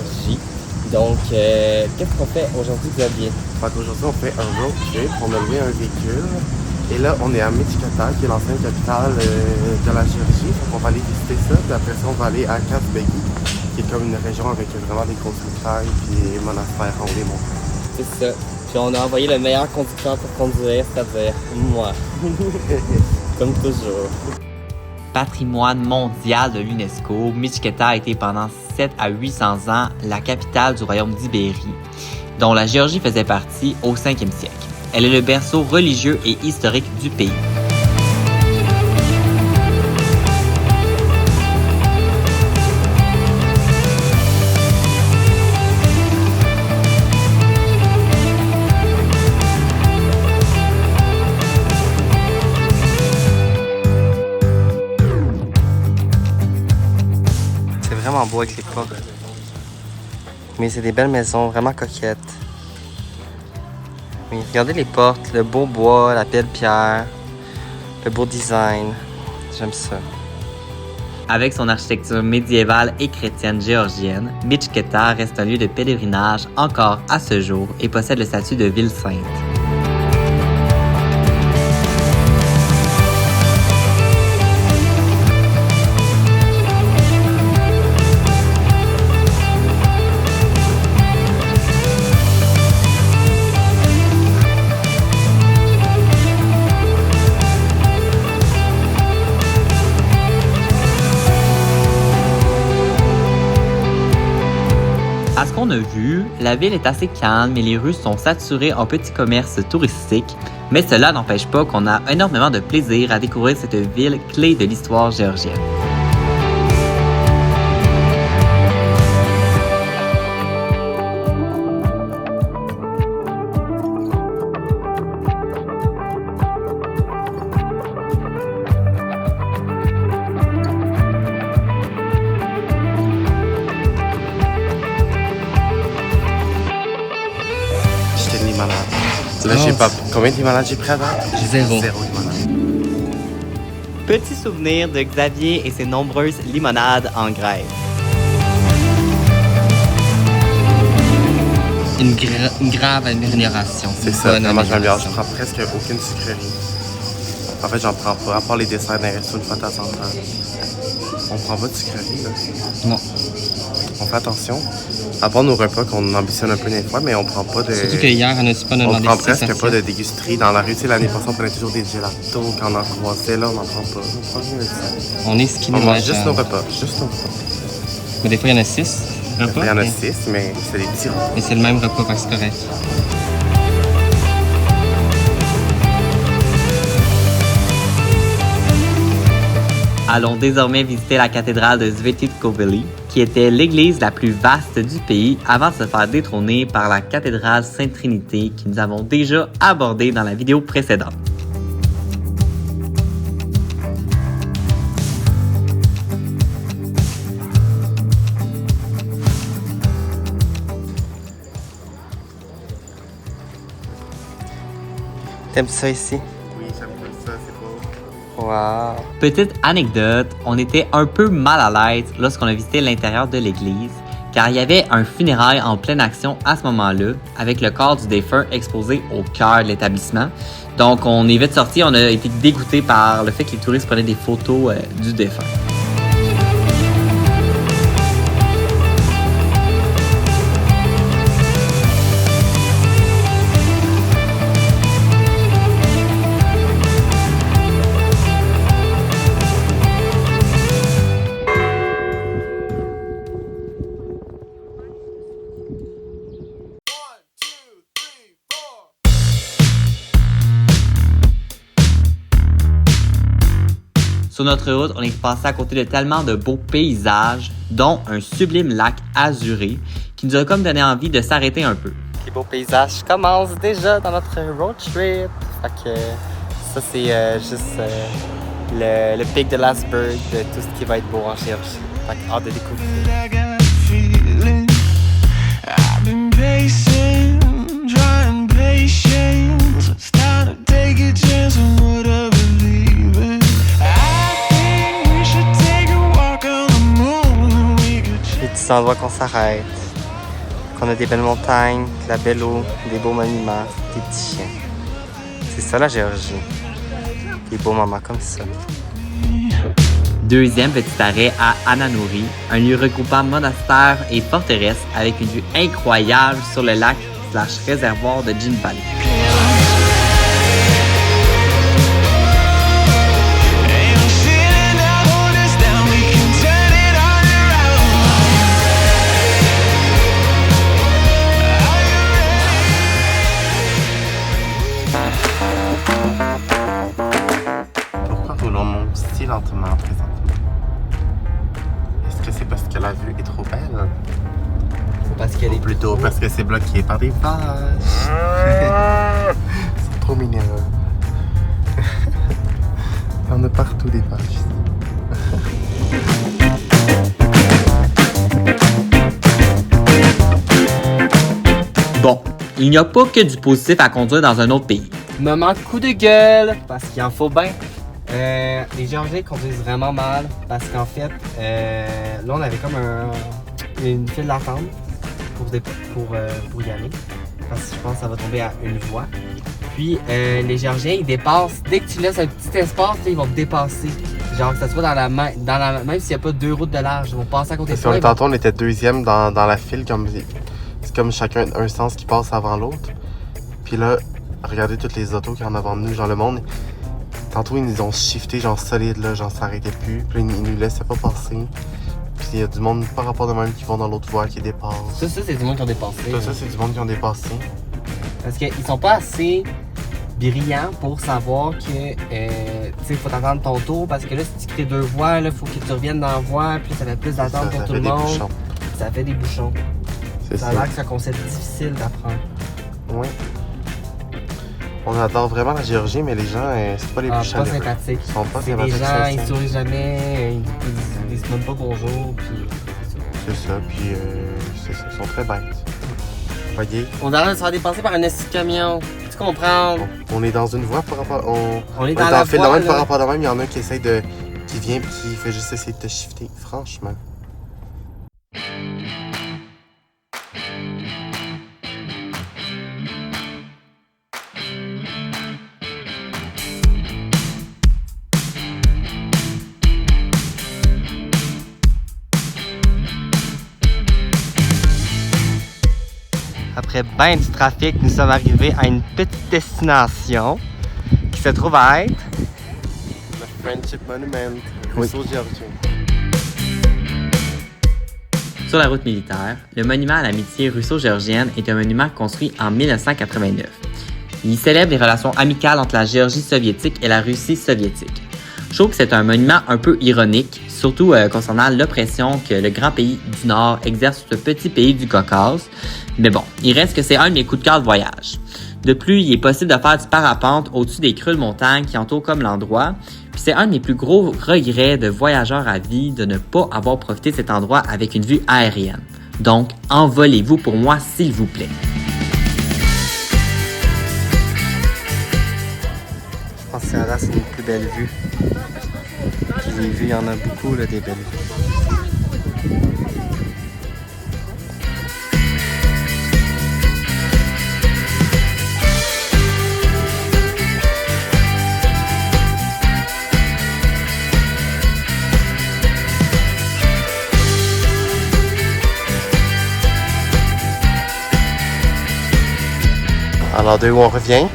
Géorgie. Donc, qu'est-ce qu'on fait aujourd'hui, Xavier? Aujourd'hui, on fait un road trip. On a loué un véhicule. Et là, on est à Michkata, qui est l'ancienne capitale de la Géorgie. Donc, on va aller visiter ça. Puis après ça, on va aller à Kazbegi, qui est comme une région avec vraiment des grosses montagnes puis des monastères en haut des montagnes. C'est ça. Puis on a envoyé le meilleur conducteur pour conduire, c'est-à-dire moi. Comme toujours. Patrimoine mondial de l'UNESCO, Michketa a été pendant 7 à 800 ans la capitale du royaume d'Ibérie, dont la Géorgie faisait partie au 5e siècle. Elle est le berceau religieux et historique du pays. C'est vraiment beau avec les portes. Mais c'est des belles maisons, vraiment coquettes. Oui, regardez les portes, le beau bois, la belle pierre, le beau design. J'aime ça. Avec son architecture médiévale et chrétienne géorgienne, Michketa reste un lieu de pèlerinage encore à ce jour et possède le statut de ville sainte. À ce qu'on a vu, la ville est assez calme et les rues sont saturées en petits commerces touristiques, mais cela n'empêche pas qu'on a énormément de plaisir à découvrir cette ville clé de l'histoire géorgienne. J'étais limonade. Là, j'ai pas. Combien de limonades j'ai pris à date? Zéro. Zéro limonade. Petit souvenir de Xavier et ses nombreuses limonades en Grèce. Une grave amélioration. C'est ça, Bonne vraiment, j'améliore. Je amélioration. prends presque aucune sucrerie. En fait, j'en prends pas, à part les desserts d'un resto une fois de temps en temps. On prend pas de sucrerie, là. Non. On fait attention. À part nos repas qu'on ambitionne un peu des fois, mais on prend pas de. Surtout qu'hier, on a aussi pas On demandé prend si presque ça pas fait. de dégusterie. Dans la rue, tu sais, l'année passée, on prenait toujours des gelatos quand on en croisait. Là, on n'en prend pas. On prend rien de ça. On est skinny On mange legend. juste nos repas. Juste nos repas. Mais des fois, il y en a 6 repas. Il y en a mais- 6, mais c'est des petits repas. Mais c'est le même repas, fait que c'est correct. Allons désormais visiter la cathédrale de Svetitkoveli, qui était l'église la plus vaste du pays avant de se faire détrôner par la cathédrale Sainte-Trinité que nous avons déjà abordée dans la vidéo précédente. T'aimes ça ici? Oui, j'aime bien ça, c'est beau. Wow. Petite anecdote, on était un peu mal à l'aise lorsqu'on a visité l'intérieur de l'église, car il y avait un funérail en pleine action à ce moment-là, avec le corps du défunt exposé au cœur de l'établissement. Donc on est vite sortis, on a été dégoûtés par le fait que les touristes prenaient des photos du défunt. Sur notre route, on est passé à côté de tellement de beaux paysages, dont un sublime lac azuré, qui nous a comme donné envie de s'arrêter un peu. Les beaux paysages commencent déjà dans notre road trip. Fait que ça, c'est juste le pic de l'iceberg de tout ce qui va être beau en Géorgie. Fait que hâte de découvrir. I got a feeling I've been pacing, trying patience. It's time to take a chance on what I believe in. I think we should take a walk on the moon. We could Les petits endroits qu'on s'arrête. On a des belles montagnes, de la belle eau, des beaux monuments, des petits chiens. C'est ça la Géorgie. Des beaux moments comme ça. Deuxième petit arrêt à Ananouri, un lieu regroupant monastère et forteresse avec une vue incroyable sur le lac / réservoir de Gin Valley. Pourquoi roulons mon si lentement présentement? Est-ce que c'est parce que la vue est trop belle? Parce qu'elle Ou est plutôt parce que c'est bloqué par des vaches? C'est trop mignon. Il y en a partout des vaches ici. Bon, il n'y a pas que du positif à conduire dans un autre pays. Moment coup de gueule, parce qu'il en faut bien. Les Géorgiens conduisent vraiment mal parce qu'en fait, là on avait comme une file d'attente pour y aller. Parce que je pense que ça va tomber à une voie. Puis les Géorgiens ils dépassent, dès que tu laisses un petit espace, ils vont te dépasser. Genre que ça soit même s'il n'y a pas 2 routes de large, ils vont passer à côté de toi. Tantôt on était deuxième dans la file, c'est comme chacun un sens qui passe avant l'autre. Puis là, regardez toutes les autos qu'il y en a avant de nous, genre le monde. Tantôt, ils nous ont shifté, genre solide, là, genre ça arrêtait plus. Puis là, ils nous laissaient pas passer. Puis il y a du monde par rapport de même qui vont dans l'autre voie, qui dépassent. Ça c'est du monde qui ont dépassé. Ça, c'est du monde qui ont dépassé. Parce qu'ils sont pas assez brillants pour savoir que, tu sais, faut t'attendre ton tour. Parce que là, si tu crées 2 voies, là, faut que tu reviennes dans la voie. Puis ça fait plus d'attente pour tout le monde. Bouchons. Ça fait des bouchons. C'est Ça a l'air que c'est un concept difficile d'apprendre. Oui. On adore vraiment la Géorgie, mais les gens, c'est pas les plus Pas chaleureux. sympathiques. Ils sont pas C'est des sympathiques. gens, ils ça. sourient jamais, ils se donnent pas bonjour, puis C'est ça, puis c'est ça, ils sont très bêtes. Voyez, on arrête de se faire dépasser par un esti de camion. Tu comprends? on est dans une voie par rapport. On est dans la en file de voie, même par là. rapport de même, il y en a un qui essaye de. Qui vient puis qui fait juste essayer de te shifter. Franchement. Après ben du trafic, nous sommes arrivés à une petite destination qui se trouve à être... Le Friendship Monument, Oui. Ruisseau Géorgien. Sur la route militaire, le monument à l'amitié russo-géorgienne est un monument construit en 1989. Il célèbre les relations amicales entre la Géorgie soviétique et la Russie soviétique. Je trouve que c'est un monument un peu ironique, surtout concernant l'oppression que le grand pays du Nord exerce sur ce petit pays du Caucase. Mais bon, il reste que c'est un de mes coups de cœur de voyage. De plus, il est possible de faire du parapente au-dessus des creux de montagne qui entourent comme l'endroit. Puis c'est un de mes plus gros regrets de voyageur à vie de ne pas avoir profité de cet endroit avec une vue aérienne. Donc, envolez-vous pour moi s'il vous plaît. Je pense que là, c'est une plus belle vue. Puis les vues, il y en a beaucoup, là, des belles vues. Alors, de où on revient?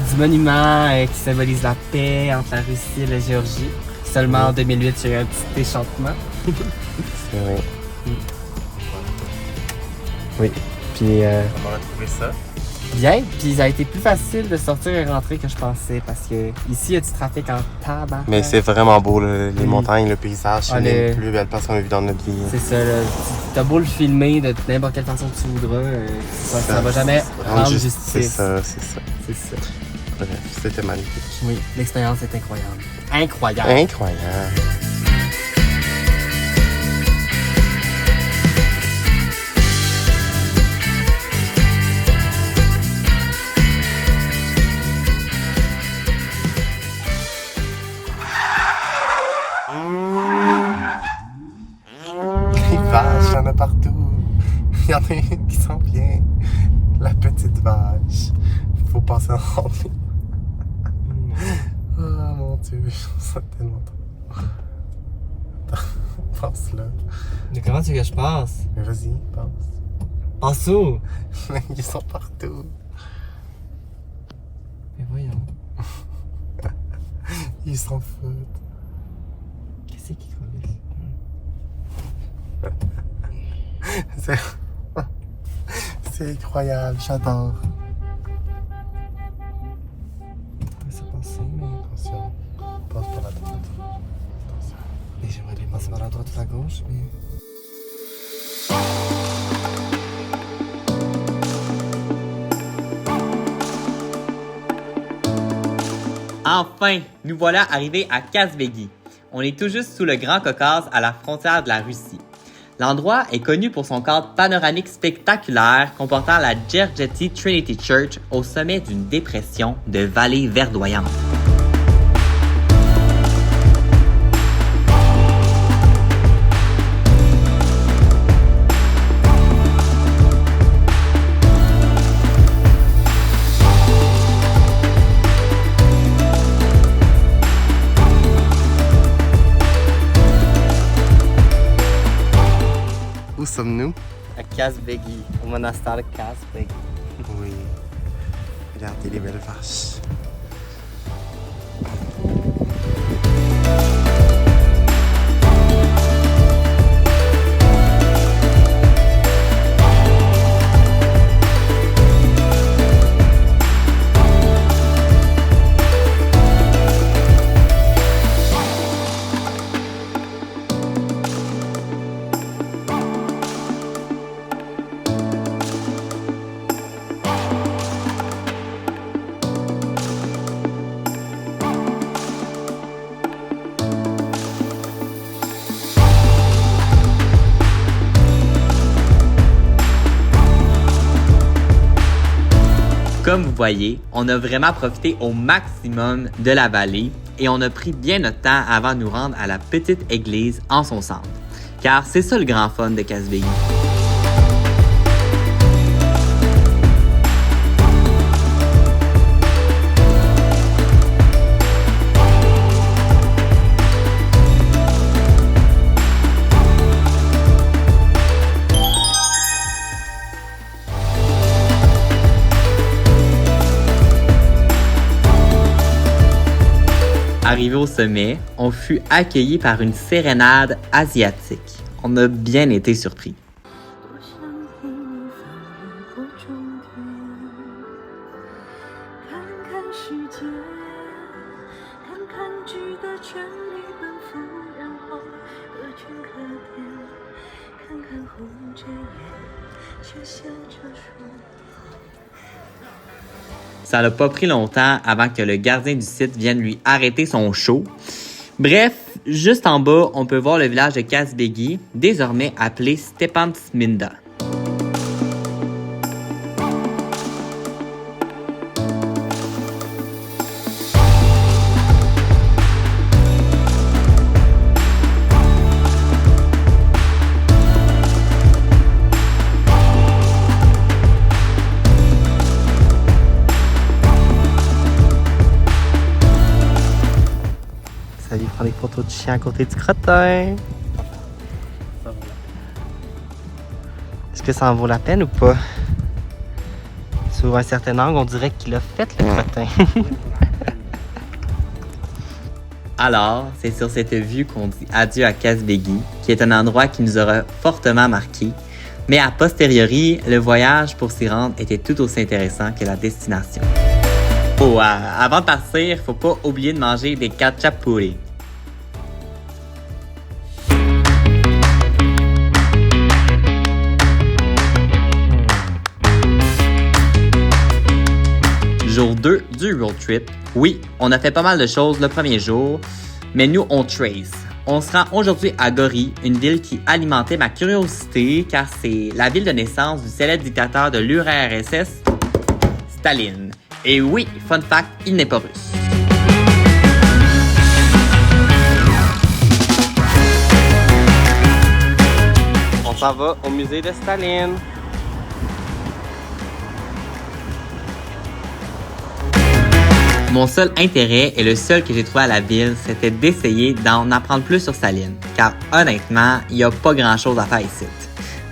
Du monument qui symbolise la paix entre la Russie et la Géorgie. Seulement en 2008, il y a eu un petit échappement. C'est vrai. Oui. Puis On a retrouvé ça. bien, puis ça a été plus facile de sortir et rentrer que je pensais parce que ici il y a du trafic en tabac. Mais c'est vraiment beau, là, les Mm. montagnes, le paysage, c'est Ah, les le- plus belles places qu'on a vues dans notre vie. C'est ça, là. T'as beau le filmer de n'importe quelle façon que tu voudras, ça va jamais rendre justice. C'est ça, c'est ça. C'est ça. Bref, c'était magnifique. Oui, l'expérience est incroyable. Incroyable. Incroyable. Les vaches, il y en a partout. Il y en a une qui s'en vient. La petite vache. Faut passer en randonnée. Oh mon Dieu, je trouve ça tellement drôle. Attends, passe là. Mais comment tu veux que je passe? Mais vas-y, passe. Passe où? Ils sont partout. Mais voyons. Ils s'en foutent. Qu'est-ce qui colle? C'est incroyable, j'adore. C'est passé, mais. Attention, passe par la droite. Attention. Mais j'aimerais bien passer par la droite ou la gauche, mais. Enfin, nous voilà arrivés à Kazbegi. On est tout juste sous le Grand Caucase à la frontière de la Russie. L'endroit est connu pour son cadre panoramique spectaculaire comportant la Djergeti Trinity Church au sommet d'une dépression de vallée verdoyante. Où sommes-nous? À Kazbegi, au monastère de Kazbegi. Oui. Regardez les belles vaches. Comme vous voyez, on a vraiment profité au maximum de la vallée et on a pris bien notre temps avant de nous rendre à la petite église en son centre. Car c'est ça le grand fun de Kazbegi. Arrivé au sommet, on fut accueillis par une sérénade asiatique. On a bien été surpris. 多想听你翻越过终点，看看世界，看看值得全力奔赴，然后可圈可点，看看红着眼，却笑着说。 Ça n'a pas pris longtemps avant que le gardien du site vienne lui arrêter son show. Bref, juste en bas, on peut voir le village de Kazbegi, désormais appelé Stepantsminda. Ça lui prend des photos de chien à côté du crottin. Est-ce que ça en vaut la peine ou pas? Sur un certain angle, on dirait qu'il a fait le crottin. Alors, c'est sur cette vue qu'on dit adieu à Kazbegi, qui est un endroit qui nous aura fortement marqué. Mais a posteriori, le voyage pour s'y rendre était tout aussi intéressant que la destination. Oh, avant de partir, faut pas oublier de manger des khachapuri. Jour 2 du road trip. Oui, on a fait pas mal de choses le premier jour, mais nous, on trace. On se rend aujourd'hui à Gori, une ville qui alimentait ma curiosité car c'est la ville de naissance du célèbre dictateur de l'URSS, Staline. Et oui, fun fact, il n'est pas russe. On s'en va au musée de Staline. Mon seul intérêt, et le seul que j'ai trouvé à la ville, c'était d'essayer d'en apprendre plus sur Saline, car honnêtement, il n'y a pas grand-chose à faire ici.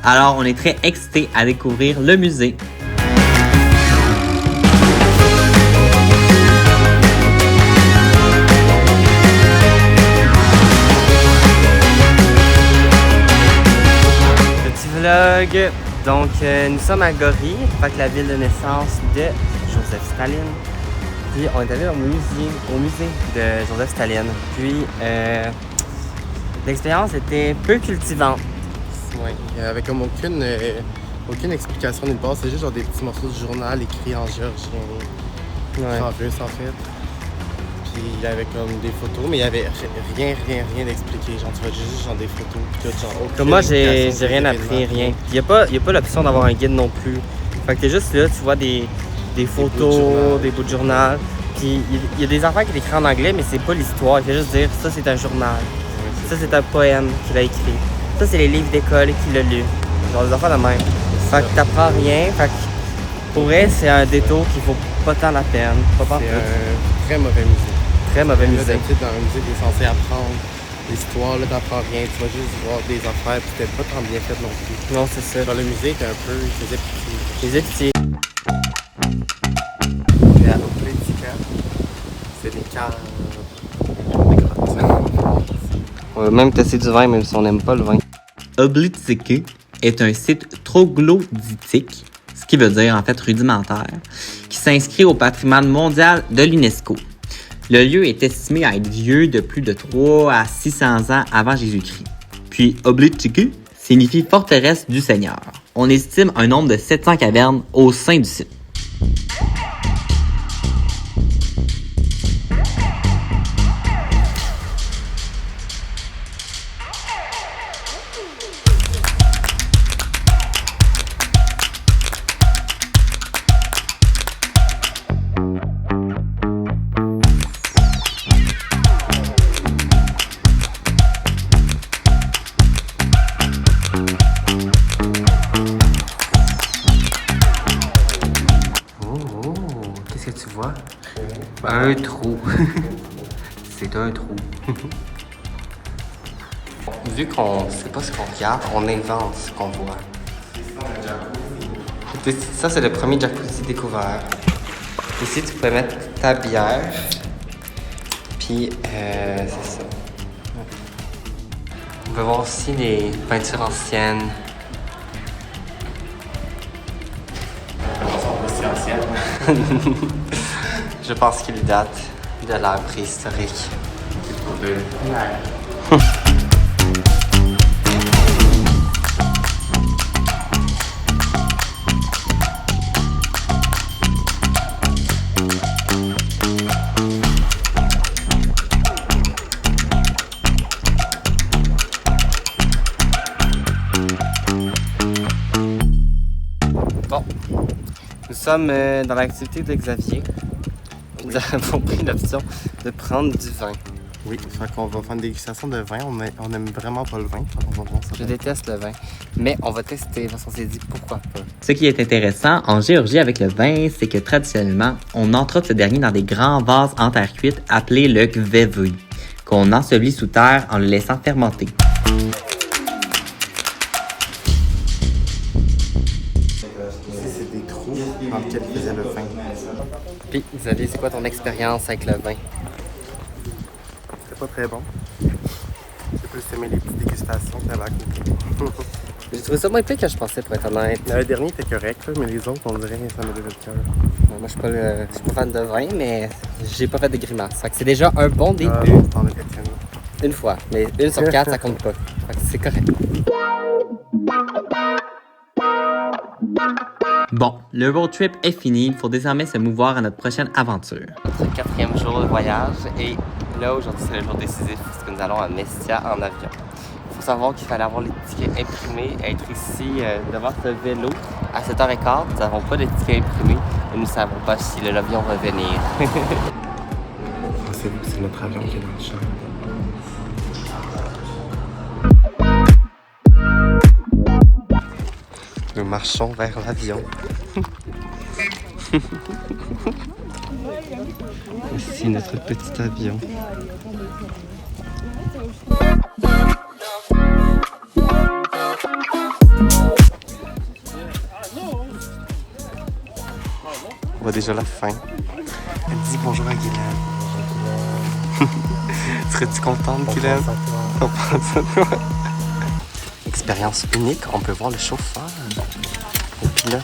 Alors, on est très excités à découvrir le musée. Petit vlog. Donc, nous sommes à Gorée, la ville de naissance de Joseph Staline. Puis, on est allé au musée de Joseph Staline. Puis, l'expérience était peu cultivante. Ouais, il n'y avait comme aucune explication nulle part. C'est juste genre des petits morceaux de journal écrits en géorgien, en russe en fait. Puis il y avait comme des photos, mais il n'y avait rien d'expliqué. Genre tu vois juste genre des photos. Puis tout, genre, Comme moi, j'ai rien appris, rien. Il n'y a pas l'option d'avoir un guide non plus. Fait que t'es juste là, tu vois des photos, des bouts de journal. Puis il y a des affaires qui sont écrites en anglais, mais c'est pas l'histoire. Il fait juste dire ça c'est un journal. Ça c'est un poème qu'il a écrit. Ça c'est les livres d'école qu'il a lus. Genre des affaires de même. Fait que t'apprends rien. Fait que pour vrai, c'est un détour qui vaut pas tant la peine. C'est un très mauvais musée. Très mauvais musée. D'habitude, dans un musée, tu es censé apprendre l'histoire, là, t'apprends rien. Tu vas juste voir des affaires, puis c'était pas tant bien fait non plus. Non, c'est ça. Genre, le musée était un peu. Il faisait pitié. Il faisait pitié. Et à l'autre politique, c'est des caves. Des grottes. On va même tester du vin, même si on n'aime pas le vin. Oblitsike est un site troglodytique, ce qui veut dire en fait rudimentaire, qui s'inscrit au patrimoine mondial de l'UNESCO. Le lieu est estimé à être vieux de plus de 3 à 600 ans avant Jésus-Christ. Puis Oblitsike signifie forteresse du Seigneur. On estime un nombre de 700 cavernes au sein du site. Qu'est-ce que tu vois? Un trou. C'est un trou. Vu qu'on sait pas ce qu'on regarde, on invente ce qu'on voit. Ça, c'est le premier jacuzzi découvert. Ici, tu peux mettre ta bière. Puis, c'est ça. On peut voir aussi les peintures anciennes. Je pense qu'il date de l'ère préhistorique. Bon, nous sommes dans l'activité de Xavier. Nous avons pris l'option de prendre du vin. Oui, fait qu'on va faire une dégustation de vin. On aime vraiment pas le vin. On va voir ça. Je déteste le vin, mais on va tester parce qu'on s'est dit pourquoi pas. Ce qui est intéressant en Géorgie avec le vin, c'est que traditionnellement, on entrope ce dernier dans des grands vases en terre cuite appelés le kvevy, qu'on ensevelit sous terre en le laissant fermenter. C'est des trous dans lesquels il faisait le vin. Puis, Xavier, c'est quoi ton expérience avec le vin? C'était pas très bon. J'ai plus aimé les petites dégustations que la côté. J'ai trouvé ça moins pire que je pensais, pour être honnête. Le dernier était correct, là, mais les autres, on dirait ça me levait le cœur. Moi, je suis pas fan de vin, mais j'ai pas fait de grimace. Fait que c'est déjà un bon début. T'en étais Une fois, mais une sur 4, ça compte pas. Fait que c'est correct. Bon, le road trip est fini, il faut désormais se mouvoir à notre prochaine aventure. Notre 4e jour de voyage et là, aujourd'hui, c'est le jour décisif parce que nous allons à Mestia en avion. Il faut savoir qu'il fallait avoir les tickets imprimés, être ici devant ce vélo à 7h15. Nous n'avons pas de tickets imprimés et nous ne savons pas si l'avion va venir. C'est notre avion qui est dans le champ. Nous marchons vers l'avion. Ici notre petit avion. On voit déjà la fin. Elle dit bonjour à Guylaine. Serais-tu contente, Guylaine? On pense à toi. Expérience unique, on peut voir le chauffeur, le pilote.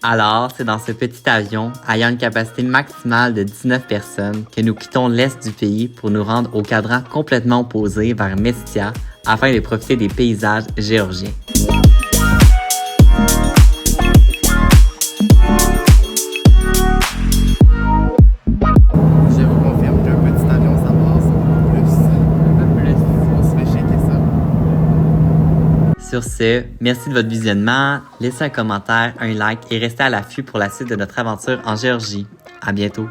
Alors, c'est dans ce petit avion, ayant une capacité maximale de 19 personnes, que nous quittons l'est du pays pour nous rendre au cadran complètement opposé vers Mestia afin de profiter des paysages géorgiens. Je vous confirme qu'un petit avion, ça passe plus. On se fait shaker ça. Sur ce, merci de votre visionnement, laissez un commentaire, un like et restez à l'affût pour la suite de notre aventure en Géorgie. À bientôt!